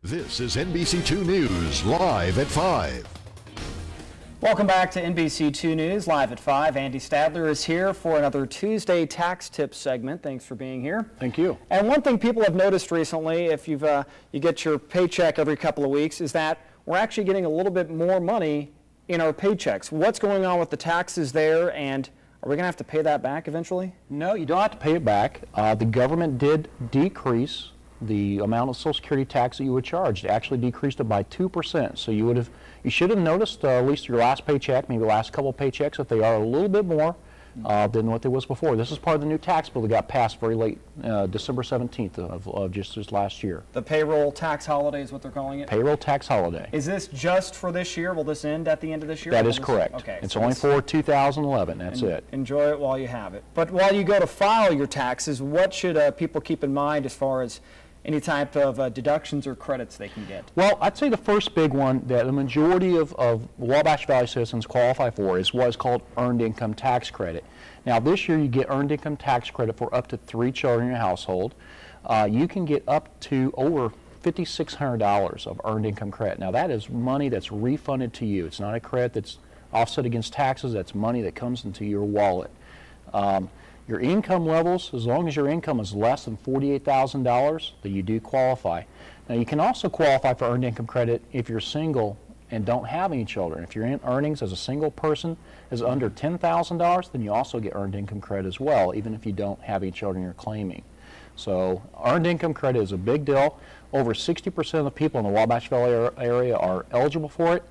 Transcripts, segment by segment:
This is NBC2 News, live at 5. Welcome back to NBC2 News, live at 5. Andy Stadler is here for another Tuesday Tax Tips segment. Thanks for being here. Thank you. And one thing people have noticed recently, if you get your paycheck every couple of weeks, is that we're actually getting a little bit more money in our paychecks. What's going on with the taxes there, and are we going to have to pay that back eventually? No, you don't have to pay it back. The government did decrease the amount of Social Security tax that you would charge. They actually decreased it by 2%. So you should have noticed at least your last paycheck, maybe the last couple of paychecks, if they are a little bit more than what there was before. This is part of the new tax bill that got passed very late, December 17th of just this last year. The payroll tax holiday is what they're calling it? Payroll tax holiday. Is this just for this year? Will this end at the end of this year? That is correct. Okay. It's only for 2011. That's it. Enjoy it while you have it. But while you go to file your taxes, what should people keep in mind as far as any type of deductions or credits they can get? Well, I'd say the first big one that the majority of Wabash Valley citizens qualify for is what is called Earned Income Tax Credit. Now, this year you get Earned Income Tax Credit for up to 3 children in your household. You can get up to over $5,600 of Earned Income Credit. Now, that is money that's refunded to you. It's not a credit that's offset against taxes. That's money that comes into your wallet. Your income levels, as long as your income is less than $48,000, then you do qualify. Now, you can also qualify for Earned Income Credit if you're single and don't have any children. If your earnings as a single person is under $10,000, then you also get Earned Income Credit as well, even if you don't have any children you're claiming. So Earned Income Credit is a big deal. Over 60% of the people in the Wabash Valley area are eligible for it.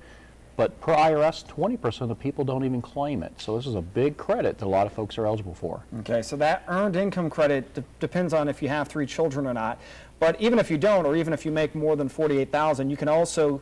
But per IRS, 20% of the people don't even claim it. So this is a big credit that a lot of folks are eligible for. Okay, so that earned income credit depends on if you have 3 children or not. But even if you don't, or even if you make more than $48,000, you can also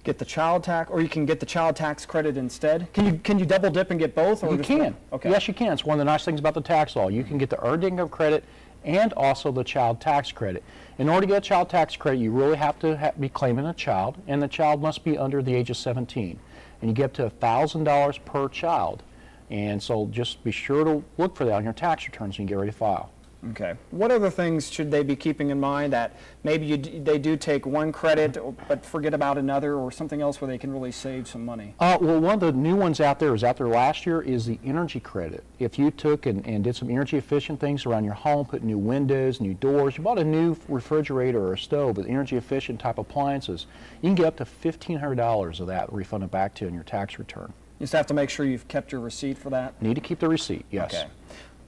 get the child tax, or you can get the child tax credit instead. Can you double dip and get both? Or you can. Okay. Yes, you can. It's one of the nice things about the tax law. You can get the earned income credit and also the child tax credit. In order to get a child tax credit, you really have to be claiming a child, and the child must be under the age of 17. And you get up to $1,000 per child. And so just be sure to look for that on your tax returns when you get ready to file. Okay. What other things should they be keeping in mind that maybe they do take one credit but forget about another, or something else where they can really save some money? Well, one of the new ones out there last year is the energy credit. If you took and did some energy efficient things around your home, put new windows, new doors, you bought a new refrigerator or a stove with energy efficient type appliances, you can get up to $1,500 of that refunded back to you in your tax return. You just have to make sure you've kept your receipt for that? Need to keep the receipt, yes. Okay.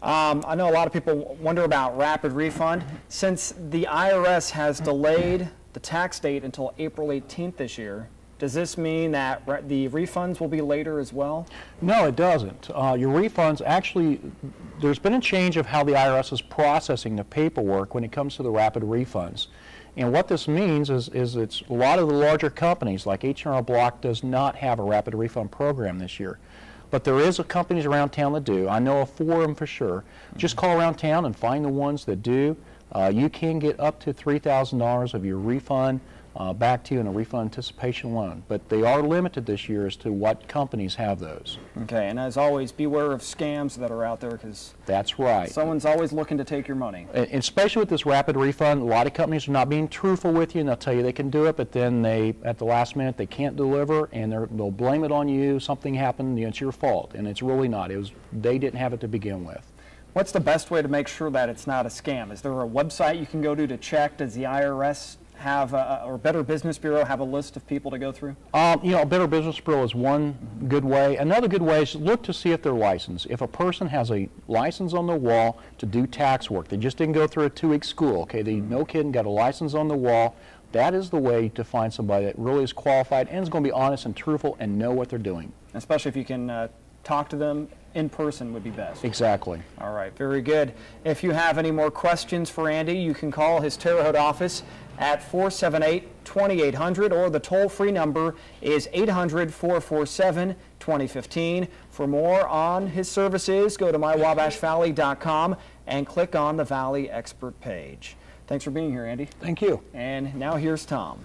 I know a lot of people wonder about rapid refund. Since the IRS has delayed the tax date until April 18th this year, does this mean that the refunds will be later as well? No, it doesn't. Your refunds, actually, there's been a change of how the IRS is processing the paperwork when it comes to the rapid refunds. And what this means is it's a lot of the larger companies, like H&R Block, does not have a rapid refund program this year. But there is companies around town that do. I know of 4 of them for sure. Just call around town and find the ones that do. You can get up to $3,000 of your refund back to you in a refund anticipation loan. But they are limited this year as to what companies have those. Okay, and as always, beware of scams that are out there, because that's right. Someone's always looking to take your money. And especially with this rapid refund, a lot of companies are not being truthful with you, and they'll tell you they can do it, but then at the last minute, they can't deliver, and they'll blame it on you. Something happened, it's your fault, and it's really not. They didn't have it to begin with. What's the best way to make sure that it's not a scam? Is there a website you can go to check? Does the IRS have, or Better Business Bureau have a list of people to go through? Better Business Bureau is one good way. Another good way is look to see if they're licensed. If a person has a license on the wall to do tax work, they just didn't go through a 2-week school, okay, no kidding, got a license on the wall, that is the way to find somebody that really is qualified and is going to be honest and truthful and know what they're doing. Especially if you can talk to them in person would be best. Exactly. All right, very good. If you have any more questions for Andy, you can call his Terre Haute office at 478-2800, or the toll-free number is 800-447-2015. For more on his services, go to mywabashvalley.com and click on the Valley Expert page. Thanks for being here, Andy. Thank you. And now here's Tom.